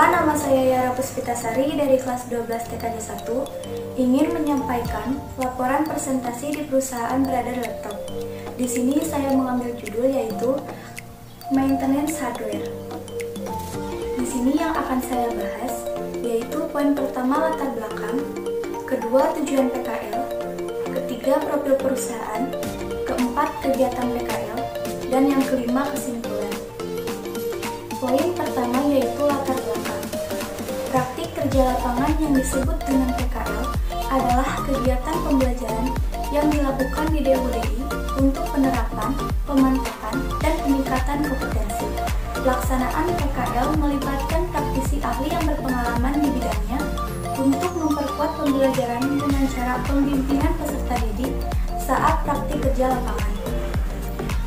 Perkenalkan, nama saya Yara Puspitasari dari kelas 12 TKJ 1 ingin menyampaikan laporan presentasi di perusahaan Brother Laptop. Di sini saya mengambil judul yaitu Maintenance Hardware. Di sini yang akan saya bahas yaitu poin pertama latar belakang, kedua tujuan PKL, ketiga profil perusahaan, keempat kegiatan PKL, dan yang kelima kesimpulan. Poin pertama yaitu latar belakang. Praktik kerja lapangan yang disebut dengan PKL adalah kegiatan pembelajaran yang dilakukan di DUDI untuk penerapan, pemantapan, dan peningkatan kompetensi. Pelaksanaan PKL melibatkan praktisi ahli yang berpengalaman di bidangnya untuk memperkuat pembelajaran dengan cara pembimbingan peserta didik saat praktik kerja lapangan.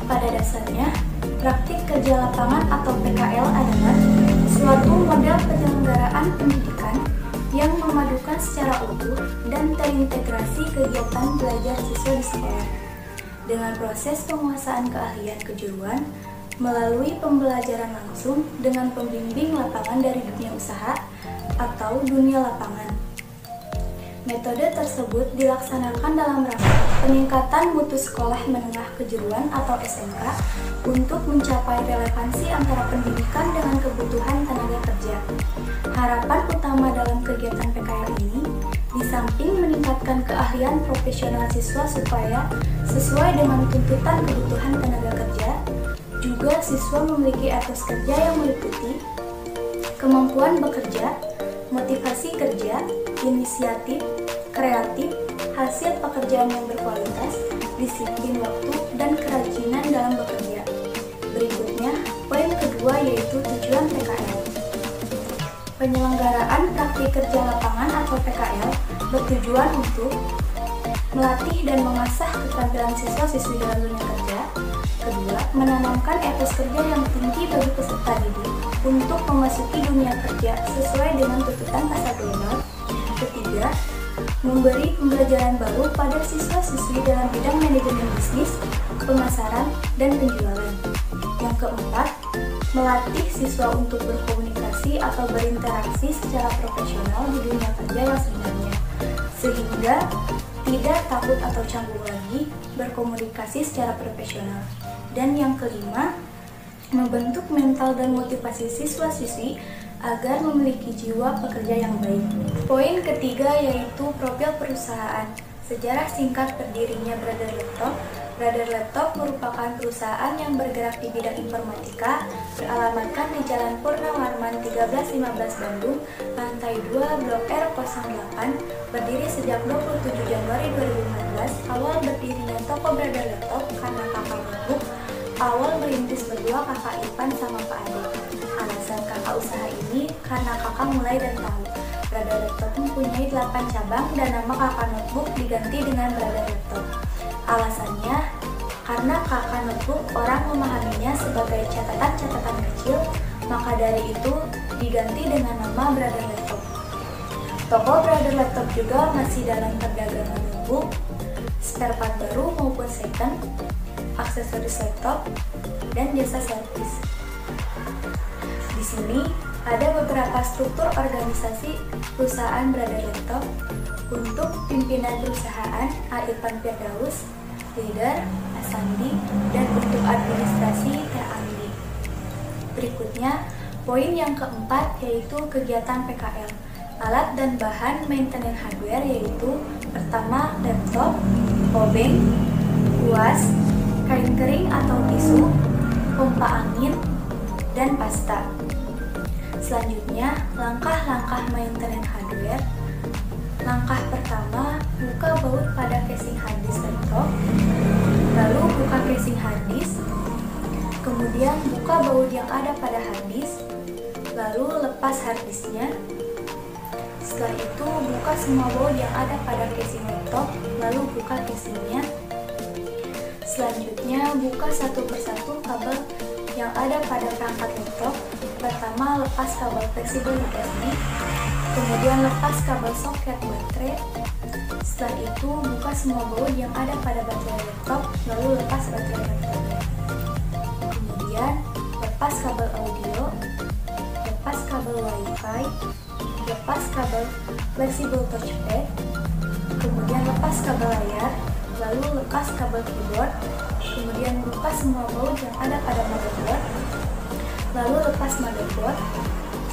Pada dasarnya, praktik kerja lapangan atau PKL adalah suatu model penyelenggaraan pendidikan yang memadukan secara utuh dan terintegrasi kegiatan belajar siswa di sekolah dengan proses penguasaan keahlian kejuruan melalui pembelajaran langsung dengan pembimbing lapangan dari dunia usaha atau dunia lapangan. Metode tersebut dilaksanakan dalam rangka peningkatan mutu sekolah menengah kejuruan atau SMK untuk mencapai relevansi antara pendidikan dengan kebutuhan tenaga kerja. Harapan utama dalam kegiatan PKL ini, di samping meningkatkan keahlian profesional siswa supaya sesuai dengan tuntutan kebutuhan tenaga kerja, juga siswa memiliki etos kerja yang meliputi kemampuan bekerja, motivasi kerja, inisiatif, kreatif, hasil pekerjaan yang berkualitas, disiplin waktu, dan kerajinan dalam bekerja. Berikutnya, poin kedua yaitu tujuan PKL. Penyelenggaraan praktik kerja lapangan atau PKL bertujuan untuk melatih dan mengasah keterampilan siswa-siswi dalam dunia kerja. Kedua, menanamkan etos kerja yang tinggi bagi peserta didik untuk memasuki dunia kerja sesuai dengan tuntutan pasar global. Ketiga, memberi pembelajaran baru pada siswa-siswi dalam bidang manajemen bisnis, pemasaran, dan penjualan. Yang keempat, melatih siswa untuk berkomunikasi atau berinteraksi secara profesional di dunia kerja yang sebenarnya, sehingga tidak takut atau canggung lagi berkomunikasi secara profesional. Dan yang kelima, membentuk mental dan motivasi siswa-siswi agar memiliki jiwa pekerja yang baik. Poin ketiga yaitu profil perusahaan. Sejarah singkat berdirinya Brother Laptop. Brother Laptop merupakan perusahaan yang bergerak di bidang informatika, beralamatkan di Jalan Purnawarman 1315 Bandung, lantai 2, Blok R08, berdiri sejak 27 Januari 2014. Awal berdirinya toko Brother Laptop karena kakak notebook. Awal merintis berdua kakak Ipan sama Pak Ade. Alasan kakak usaha ini karena kakak mulai dan tahu Brother Laptop mempunyai 8 cabang dan nama kakak notebook diganti dengan Brother Laptop. Alasannya karena kakak notebook orang memahaminya sebagai catatan-catatan kecil, maka dari itu diganti dengan nama Brother Laptop. Toko Brother Laptop juga masih dalam perdagangan notebook, spare part baru maupun second, aksesoris laptop, dan jasa servis. Di sini ada beberapa struktur organisasi perusahaan Brother Laptop. Untuk pimpinan perusahaan, A. Irfan Firdaus, leader, Asandi, dan untuk administrasi, T. Andi. Berikutnya, poin yang keempat yaitu kegiatan PKL. Alat dan bahan maintenance hardware yaitu pertama, laptop, obeng, kuas, kain kering atau tisu, pompa angin, dan pasta. Selanjutnya, langkah-langkah maintenance hardware. Langkah pertama, buka baut pada casing harddisk laptop, lalu buka casing harddisk, kemudian buka baut yang ada pada harddisk, lalu lepas harddisknya. Setelah itu, buka semua baut yang ada pada casing laptop, lalu buka casingnya. Selanjutnya, buka satu persatu kabel yang ada pada perangkat laptop. Pertama, lepas kabel fleksibel USB, kemudian lepas kabel soket baterai. Setelah itu, buka semua baut yang ada pada baterai laptop, lalu lepas baterai laptopnya. Kemudian, lepas kabel audio, lepas kabel Wi-Fi, lepas kabel flexible touchpad, kemudian lepas kabel layar, lalu lepas kabel keyboard, kemudian lepas semua baut yang ada pada motherboard, lalu lepas motherboard.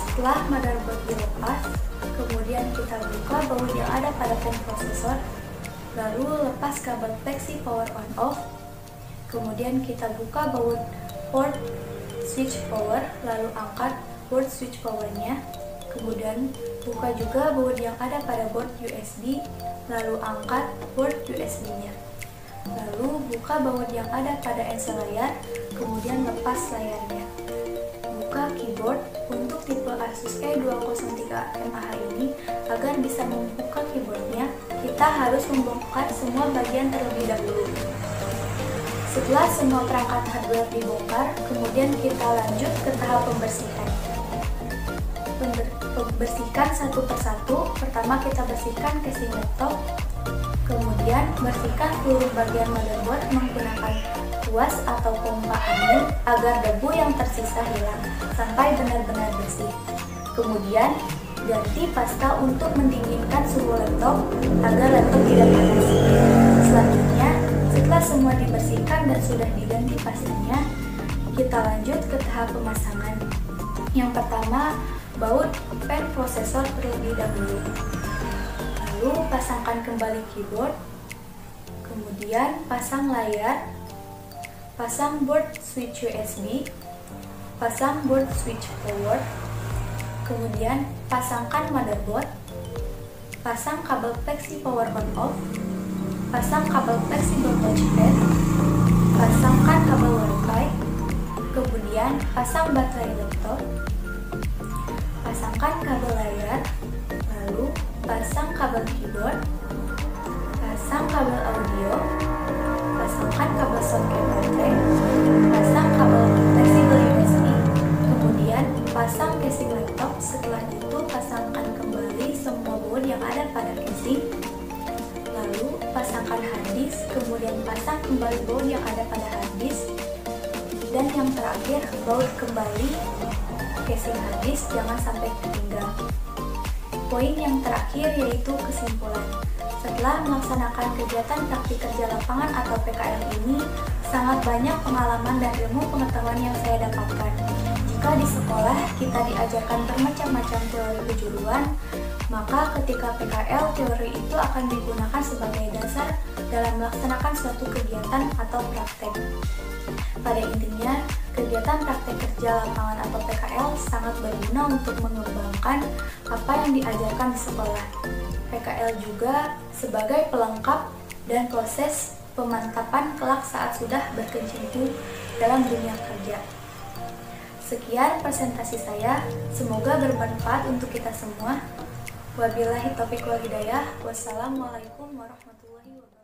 Setelah motherboard dilepas, kemudian kita buka baut yang ada pada pen prosesor, lalu lepas kabel flexi power on off, kemudian kita buka baut port switch power, lalu angkat board switch powernya, kemudian buka juga baut yang ada pada board USB, lalu angkat board USB-nya, lalu buka baut yang ada pada engsel layar, kemudian lepas layarnya. Buka keyboard. Untuk tipe Asus E203MAH ini, agar bisa membuka keyboardnya, kita harus membongkar semua bagian terlebih dahulu. Setelah semua perangkat hardware dibongkar, kemudian kita lanjut ke tahap pembersihan. Bersihkan satu persatu. Pertama kita bersihkan casing laptop, kemudian bersihkan seluruh bagian motherboard menggunakan kuas atau pompa angin agar debu yang tersisa hilang sampai benar-benar bersih. Kemudian ganti pasta untuk mendinginkan suhu laptop agar laptop tidak panas. Selanjutnya, setelah semua dibersihkan dan sudah diganti pastanya, kita lanjut ke tahap pemasangan. Yang pertama, baut pen prosesor terlebih dahulu. Lalu pasangkan kembali keyboard, kemudian pasang layar, pasang board switch USB, pasang board switch power, kemudian pasangkan motherboard, pasang kabel flexi power on off, pasang kabel flexible touchpad, pasangkan kabel Wi-Fi, kemudian pasang baterai laptop, pasangkan kabel layar, lalu pasang kabel keyboard, pasang kabel audio, pasangkan kabel socket baterai, pasang kabel flexible USB, kemudian pasang casing laptop. Setelah itu pasangkan kembali semua baut yang ada pada casing, lalu pasangkan harddisk, kemudian pasang kembali baut yang ada pada harddisk, dan yang terakhir baut kembali casing harddisk, jangan sampai tertinggal. Poin yang terakhir yaitu kesimpulan. Setelah melaksanakan kegiatan praktik kerja lapangan atau PKL ini, sangat banyak pengalaman dan ilmu pengetahuan yang saya dapatkan. Jika di sekolah kita diajarkan bermacam-macam teori kejuruan, maka ketika PKL teori itu akan digunakan sebagai dasar dalam melaksanakan suatu kegiatan atau praktek. Pada intinya, kegiatan praktek kerja lapangan atau PKL sangat berguna untuk mengembangkan apa yang diajarkan di sekolah. PKL juga sebagai pelengkap dan proses pemantapan kelak saat sudah berkecimpung dalam dunia kerja. Sekian presentasi saya, semoga bermanfaat untuk kita semua. Wabillahi taufiq wal hidayah. Wassalamualaikum warahmatullahi wabarakatuh.